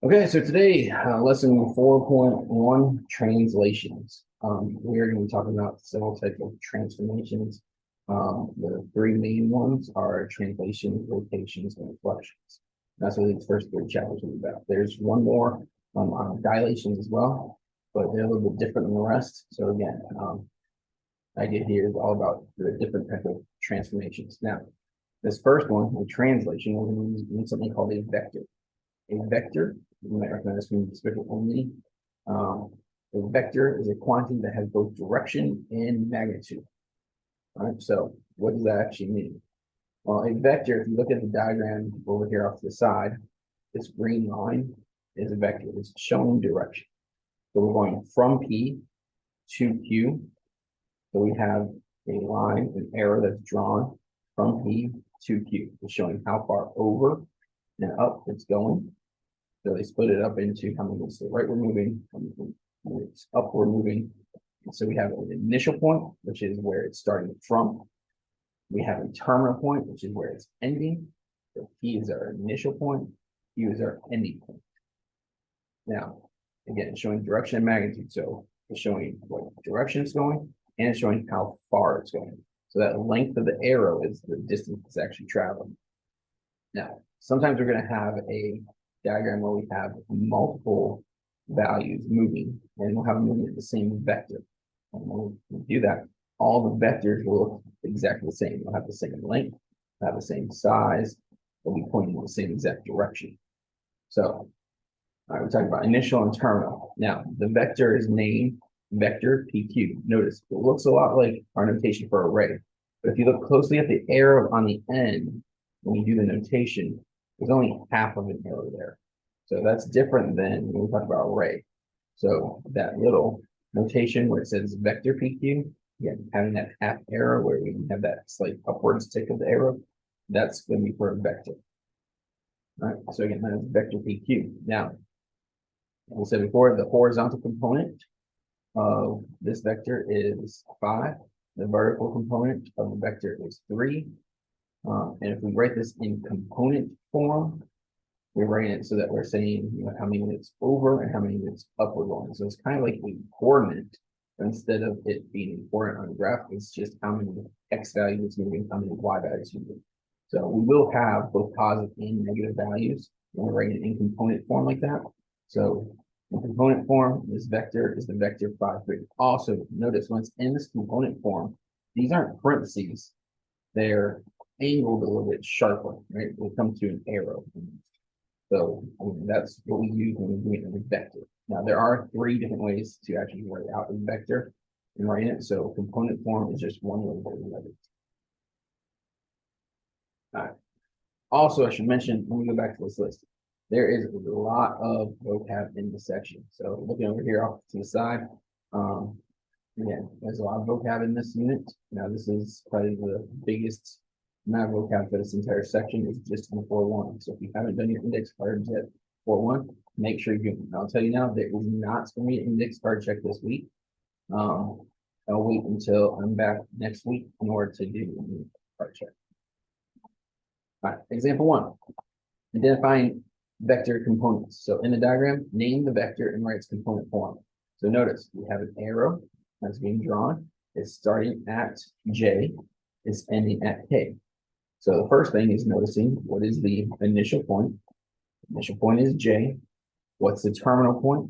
Okay, so today, lesson 4.1, translations. We're going to be talking about several types of transformations. The three main ones are translations, rotations, and reflections. That's what these first three chapters will be about. There's one more on dilations as well, but they're a little bit different than the rest. So again, the idea here is all about the different types of transformations. Now, this first one, the translation, we're going to use something called a vector. A vector, you might recognize from special only. A vector is a quantity that has both direction and magnitude. All right, so what does that actually mean? Well, a vector, if you look at the diagram over here off to the side, this green line is a vector. It's showing direction. So we're going from P to Q. So we have a line, an arrow that's drawn from P to Q. It's showing how far over and up it's going. So they split it up into how many moves to the right we're moving, how many moves up we're moving. And so we have an initial point, which is where it's starting from. We have a terminal point, which is where it's ending. So P is our initial point, Q is our ending point. Now, again, it's showing direction and magnitude. So it's showing what direction it's going and it's showing how far it's going. So that length of the arrow is the distance it's actually traveling. Now, sometimes we're going to have a diagram where we have multiple values moving, and we'll have them moving at the same vector. And when we do that, all the vectors will look exactly the same. They'll have the same length, have the same size, they'll be pointing in the same exact direction. So, all right, we're talking about initial and terminal. Now, the vector is named vector PQ. Notice it looks a lot like our notation for array, but if you look closely at the arrow on the end, when you do the notation, there's only half of an arrow there. So that's different than when we talk about array. So that little notation where it says vector PQ, again, having that half arrow where we have that slight upward stick of the arrow, that's going to be for a vector. All right, so again, that's vector PQ. Now, as we said before, the horizontal component of this vector is 5. The vertical component of the vector is 3. And if we write this in component form, we're writing it so that we're saying, how many units over and how many units up we're going. So it's kind of like a coordinate. Instead of it being a coordinate on a graph, it's just how many x values moving, how many y values moving. So we will have both positive and negative values when we're writing it in component form like that. So in component form, this vector is the vector 5, 3. Also, notice when it's in this component form, these aren't parentheses. They're angled a little bit sharper, right? We'll come to an arrow. So that's what we use when we're doing a vector. Now, there are 3 different ways to actually write out a vector and write it. So component form is just one way to write it. All right. Also, I should mention, when we go back to this list, there is a lot of vocab in this section. So looking over here off to the side, again, there's a lot of vocab in this unit. Now, this is probably the biggest amount of vocab for this entire section is just in 4.1. So if you haven't done your index cards yet, 4.1, make sure you do. I'll tell you now, there is not going to be an index card check this week. I'll wait until I'm back next week in order to do the card check. All right, example 1, identifying vector components. So in the diagram, name the vector and write its component form. So notice we have an arrow that's being drawn. It's starting at J, it's ending at K. So the first thing is noticing what is the initial point. Initial point is J. What's the terminal point?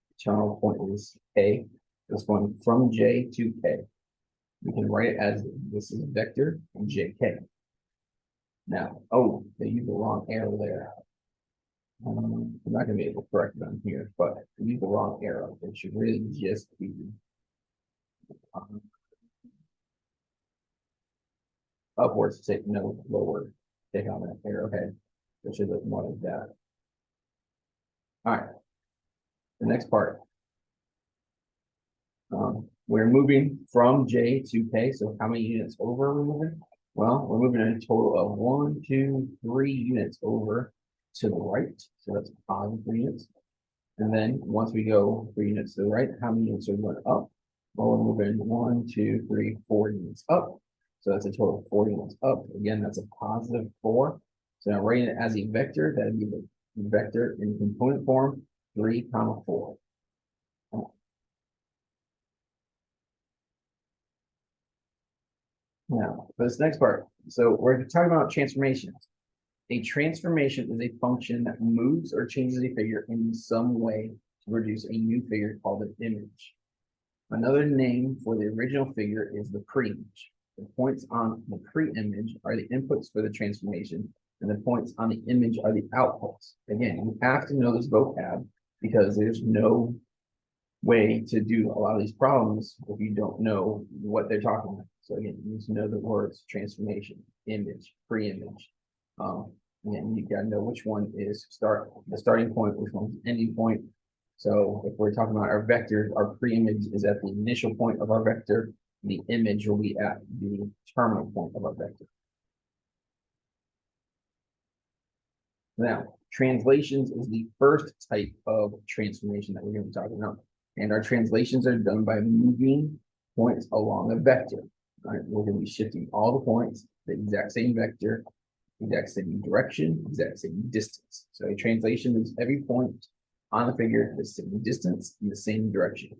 The terminal point is K. It's going from J to K. We can write it as this is vector JK. Now, oh, they used the wrong arrow there. I'm not going to be able to correct it on here, but they used the wrong arrow. It should really just be upwards, take no lower, take on that arrowhead. It should look more like that. All right, the next part. We're moving from J to K, so how many units over are we moving? Well, we're moving a total of 1, 2, 3 units over to the right, so that's positive 3 units. And then once we go 3 units to the right, how many units are we going up? Well, we're moving 1, 2, 3, 4 units up. So that's a total of 4 units up. Again, that's a positive 4. So now writing it as a vector, that would be the vector in component form, 3, 4. Now, for this next part, so we're talking about transformations. A transformation is a function that moves or changes a figure in some way to produce a new figure called an image. Another name for the original figure is the pre-image. The points on the pre-image are the inputs for the transformation, and the points on the image are the outputs. Again, you have to know this vocab because there's no way to do a lot of these problems if you don't know what they're talking about. So again, you need to know the words transformation, image, pre-image. Again, you gotta know which one is the starting point, which one's the ending point. So if we're talking about our vectors, our pre-image is at the initial point of our vector. The image will be at the terminal point of our vector. Now, translations is the first type of transformation that we're going to be talking about. And our translations are done by moving points along a vector. All right, we're going to be shifting all the points, the exact same vector, exact same direction, exact same distance. So a translation is every point on the figure the same distance in the same direction.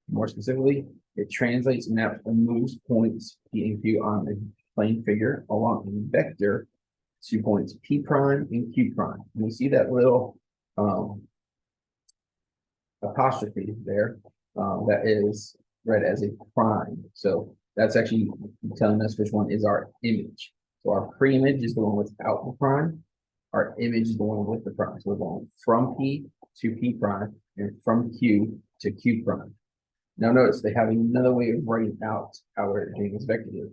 More specifically, it translates, maps, and moves points P and Q on the plane figure along a vector to points P prime and Q prime. And you see that little apostrophe there that is read as a prime. So that's actually telling us which one is our image. So our pre-image is the one without the prime. Our image is the one with the prime. So we're going from P to P prime and from Q to Q prime. Now notice they have another way of writing out how we're doing this vector here.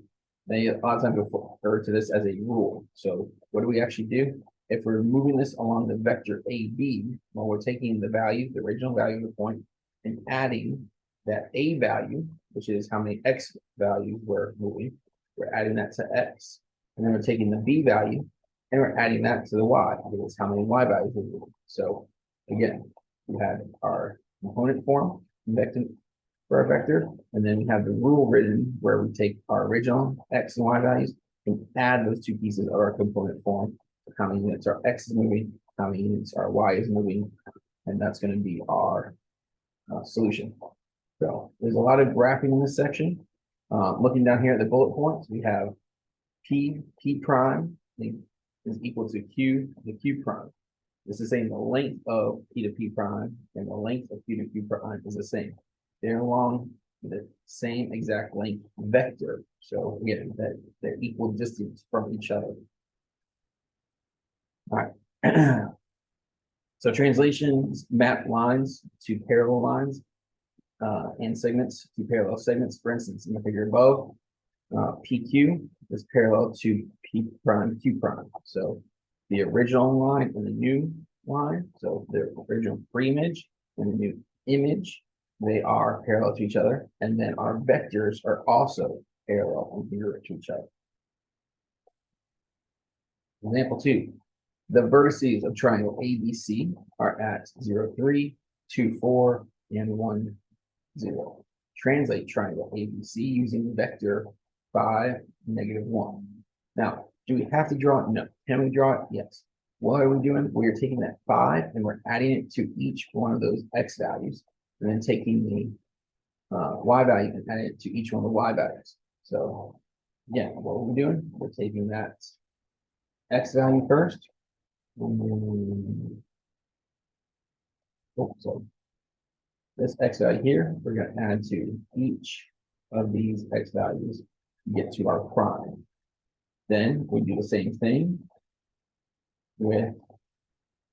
They a lot of times refer to this as a rule. So what do we actually do? If we're moving this along the vector AB, well, we're taking the value, the original value of the point, and adding that A value, which is how many X values we're moving. We're adding that to X. And then we're taking the B value and we're adding that to the Y, because how many Y values we're moving. So again, we had our component form, vector for our vector, and then we have the rule written where we take our original X and Y values and add those two pieces of our component form. How many units our X is moving, how many units our Y is moving, and that's going to be our solution. So there's a lot of graphing in this section. Looking down here at the bullet points, we have P prime is equal to Q to Q prime. This is saying the length of P to P prime and the length of Q to Q prime is the same. They're along the same exact length vector. So again, that they're equal distance from each other. All right. So translations map lines to parallel lines and segments to parallel segments. For instance, in the figure above, PQ is parallel to P prime Q prime. So the original line and the new line, so the original pre-image and the new image, they are parallel to each other. And then our vectors are also parallel and congruent to each other. Example 2. The vertices of triangle ABC are at 0, 3, 2, 4, and 1, 0. Translate triangle ABC using vector 5, -1. Now, do we have to draw it? No. Can we draw it? Yes. What are we doing? We're taking that 5 and we're adding it to each one of those X values, and then taking the Y value and adding it to each one of the Y values. So, again, what are we doing? We're taking that X value first. So this X value here, we're going to add to each of these X values to get to our prime. Then we do the same thing with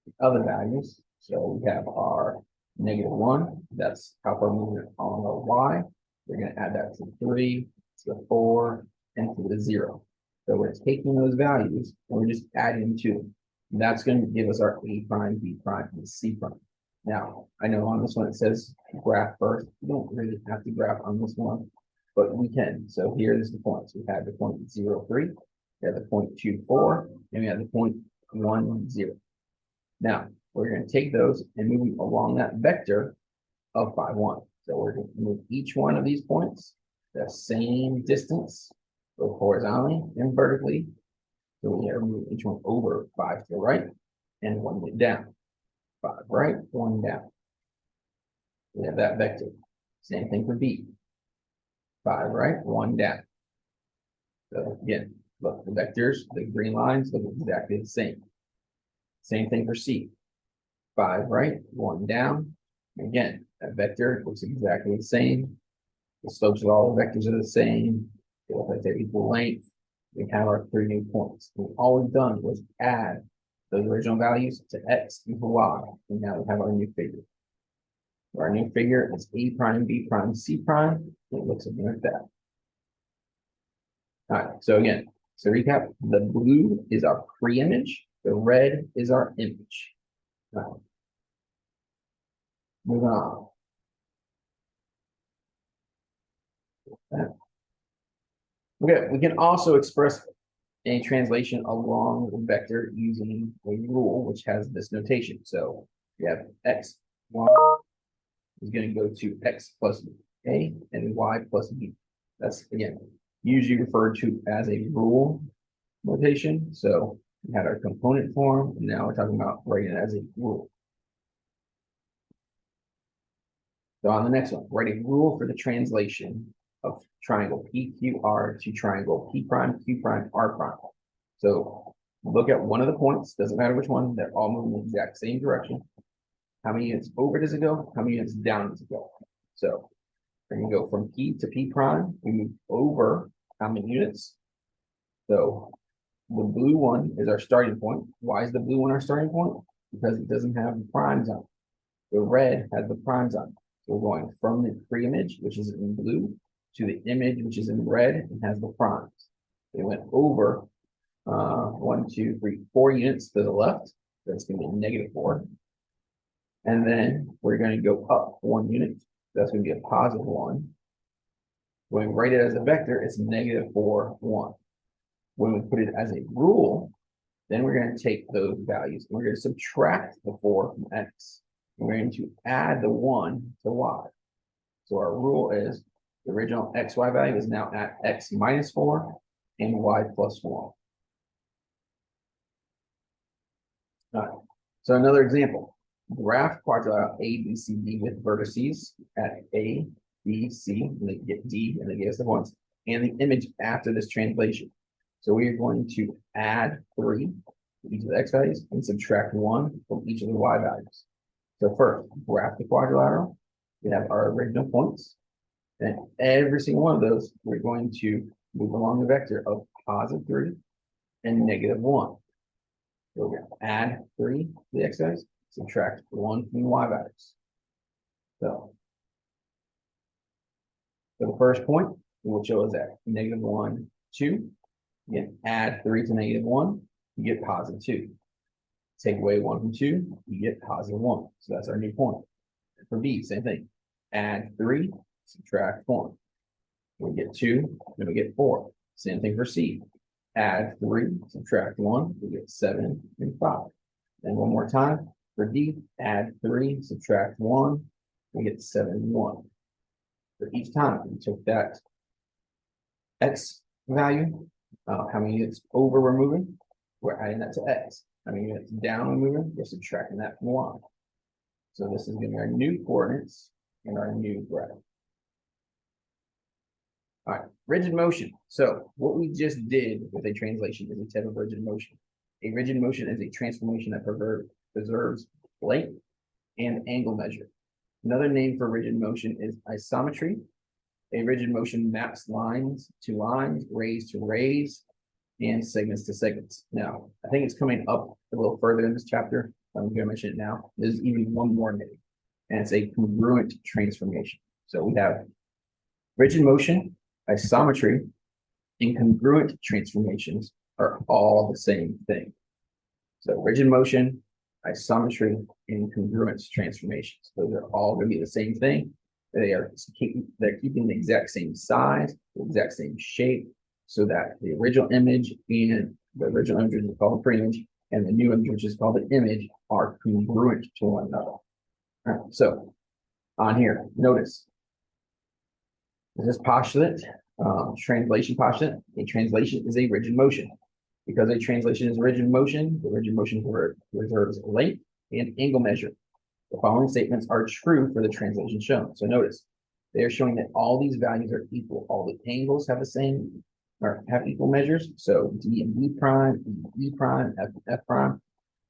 the other values. So we have our -1, that's how far we're moving on the Y. We're going to add that to 3, to the 4, and to the 0. So we're taking those values and we're just adding to them. And that's going to give us our A prime, B prime, and C prime. Now, I know on this one it says graph first. We don't really have to graph on this one, but we can. So here is the points. We have the point 0, 3, we have the point 2, 4, and we have the point 1, 0. Now, we're going to take those and move them along that vector of 5, 1. So we're going to move each one of these points the same distance, both horizontally and vertically, So we have moved each one over 5 to the right and 1 down. 5 right, 1 down. We have that vector. Same thing for B. 5 right, 1 down. So again, look, the vectors, the green lines look exactly the same. Same thing for C. 5 right, 1 down. Again, that vector looks exactly the same. The slopes of all the vectors are the same. They look like they're equal length. We have our 3 new points. And all we've done was add those original values to x equal y. And now we have our new figure. Our new figure is A prime, B prime, C prime. It looks something like that. All right, so again, so recap, the blue is our pre-image, the red is our image. All right. Moving on. Okay, we can also express a translation along the vector using a rule which has this notation. So we have x, y is going to go to x plus a and y plus b. That's, again, usually referred to as a rule notation. So we had our component form, and now we're talking about writing it as a rule. So on the next one, write a rule for the translation of triangle PQR to triangle P prime, Q prime, R prime. So look at one of the points, doesn't matter which one, they're all moving in the exact same direction. How many units over does it go? How many units down does it go? So we're going to go from P to P prime. We move over how many units? So the blue one is our starting point. Why is the blue one our starting point? Because it doesn't have the primes on it. The red has the primes on it. So we're going from the pre-image, which is in blue, to the image, which is in red and has the primes. They went over 1, 2, 3, 4 units to the left. That's going to be -4. And then we're going to go up 1 unit. That's going to be a +1. When we write it as a vector, it's -4, 1. When we put it as a rule, then we're going to take those values and we're going to subtract the 4 from x. We're going to add the 1 to y. So our rule is the original xy value is now at x -4 and y +1. All right. So another example. Graph quadrilateral ABCD with vertices at A, B, C, and they get D, and they give us the points, and the image after this translation. So we are going to add 3 to each of the x values and subtract 1 from each of the y values. So first, graph the quadrilateral. We have our original points, and every single one of those, we're going to move along the vector of +3 and -1. So we're going to add 3 to the x values, subtract 1 from the y values. So for the first point, we'll show us that -1, 2. Again, add 3 to -1, you get +2. Take away 1 from 2, you get +1. So that's our new point. For B, same thing. Add 3, subtract 1. We get 2, then we get 4. Same thing for C. Add 3, subtract 1, we get 7 and 5. And one more time. For D, add 3, subtract 1, we get 7 and 1. For each time, we took that x value, how many units over we're moving, we're adding that to x. How many units down we're moving, we're subtracting that from y. So this is going to be our new coordinates and our new graph. All right, rigid motion. So what we just did with a translation is a type of rigid motion. A rigid motion is a transformation that preserves length and angle measure. Another name for rigid motion is isometry. A rigid motion maps lines to lines, rays to rays, and segments to segments. Now, I think it's coming up a little further in this chapter. I'm going to mention it now. There's even one more name, and it's a congruent transformation. So we have rigid motion, isometry, and congruent transformations are all the same thing. So rigid motion, isometry, and congruent transformations. Those are all going to be the same thing. They're keeping the exact same size, the exact same shape, so that the original image and the original image, which is called the pre-image, and the new image, which is called the image, are congruent to one another. All right, so on here, notice this is postulate, translation postulate. A translation is a rigid motion. Because a translation is rigid motion, the rigid motion reserves length and angle measure. The following statements are true for the translation shown. So notice, they are showing that all these values are equal. All the angles have the same, or have equal measures. So D and D prime, E prime, F and F prime,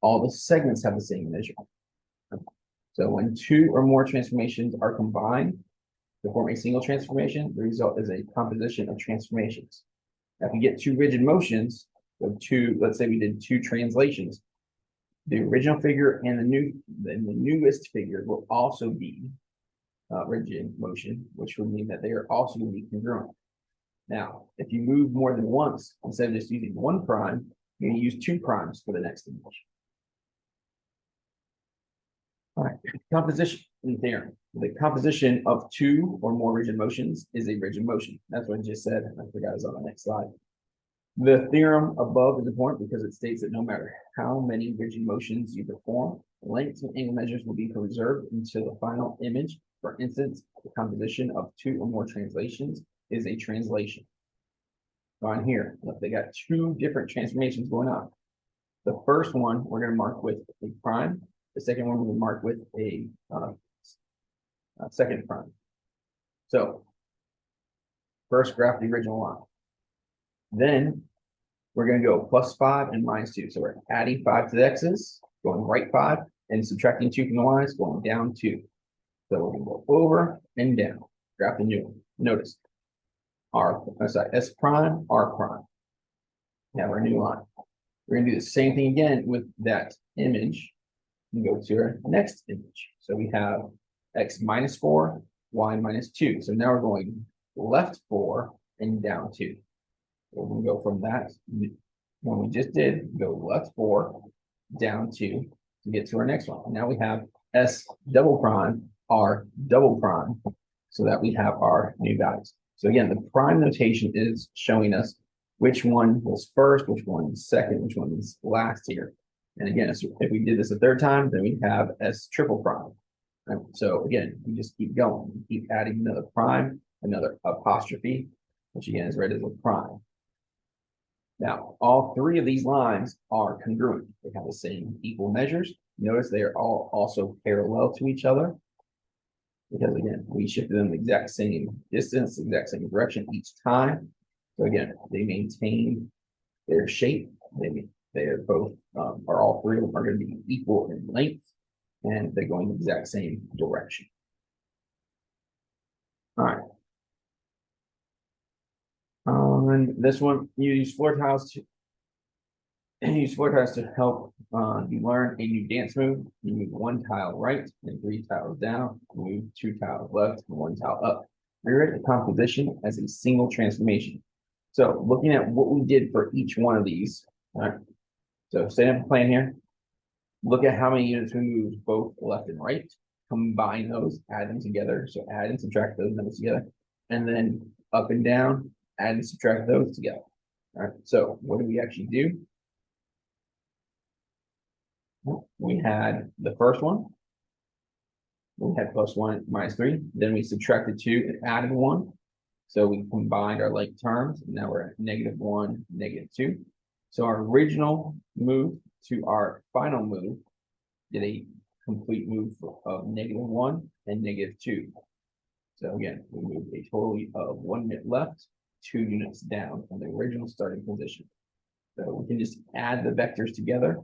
all the segments have the same measure. So when two or more transformations are combined to form a single transformation, the result is a composition of transformations. Now, if you get two rigid motions, so let's say we did two translations, the original figure and the newest figure will also be rigid motion, which would mean that they are also going to be congruent. Now, if you move more than once, instead of just using one prime, you're going to use two primes for the next image. All right, composition in theorem. The composition of two or more rigid motions is a rigid motion. That's what I just said. I forgot it's on the next slide. The theorem above is important because it states that no matter how many rigid motions you perform, lengths and angle measures will be preserved until the final image. For instance, the composition of two or more translations is a translation. On here, look, they got two different transformations going on. The first one we're going to mark with a prime. The second one we'll mark with a second prime. So first graph the original line. Then we're going to go +5 and -2. So we're adding 5 to the x's, going right 5, and subtracting 2 from the y's, going down 2. So we're going to go over and down. Graph the new one. Notice S prime, R prime. Now our new line. We're going to do the same thing again with that image and go to our next image. So we have x -4, y -2. So now we're going left 4 and down 2. We're going to go from that when we just did, go left 4, down 2 to get to our next one. Now we have S double prime, R double prime, so that we have our new values. So again, the prime notation is showing us which one was first, which one is second, which one is last here. And again, if we did this a third time, then we have S triple prime. So again, we just keep going, we keep adding another prime, another apostrophe, which again is read as a prime. Now, all three of these lines are congruent. They have the same equal measures. Notice they are all also parallel to each other. Because again, we shifted them the exact same distance, the exact same direction each time. So again, they maintain their shape. They are both, or all three of them are going to be equal in length, and they're going the exact same direction. All right. On this one, you use floor tiles to help you learn a new dance move. You move one tile right and 3 tiles down, move 2 tiles left and 1 tile up. Rewrite the composition as a single transformation. So looking at what we did for each one of these, all right. So set up a plan here. Look at how many units we moved both left and right. Combine those, add them together. So add and subtract those numbers together, and then up and down, add and subtract those together. All right. So what do we actually do? We had the first one. We had +1 -3. Then we subtracted 2 and added 1. So we combined our like terms. And now we're at -1, -2. So our original move to our final move did a complete move of -1 and -2. So again, we moved a total of 1 unit left, 2 units down from the original starting position. So we can just add the vectors together.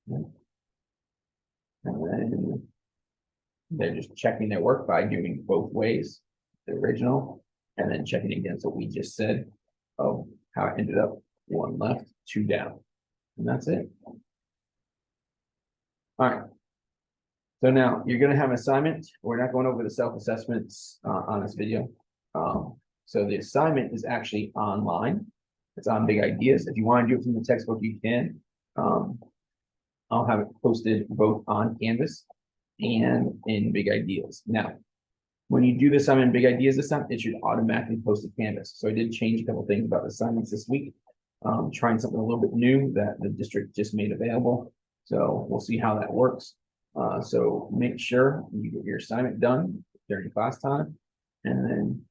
And then they're just checking their work by doing both ways, the original, and then checking against what we just said of how it ended up 1 left, 2 down. And that's it. All right. So now you're going to have an assignment. We're not going over the self-assessments on this video. So the assignment is actually online. It's on Big Ideas. If you want to do it from the textbook, you can. I'll have it posted both on Canvas and in Big Ideas. Now, when you do the assignment in Big Ideas this time, it should automatically post to Canvas. So I did change a couple things about the assignments this week. Trying something a little bit new that the district just made available. So we'll see how that works. So make sure you get your assignment done during class time, and then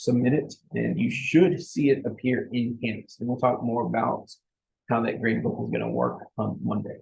submit it, and you should see it appear in Canvas. And we'll talk more about how that grade book is going to work on Monday.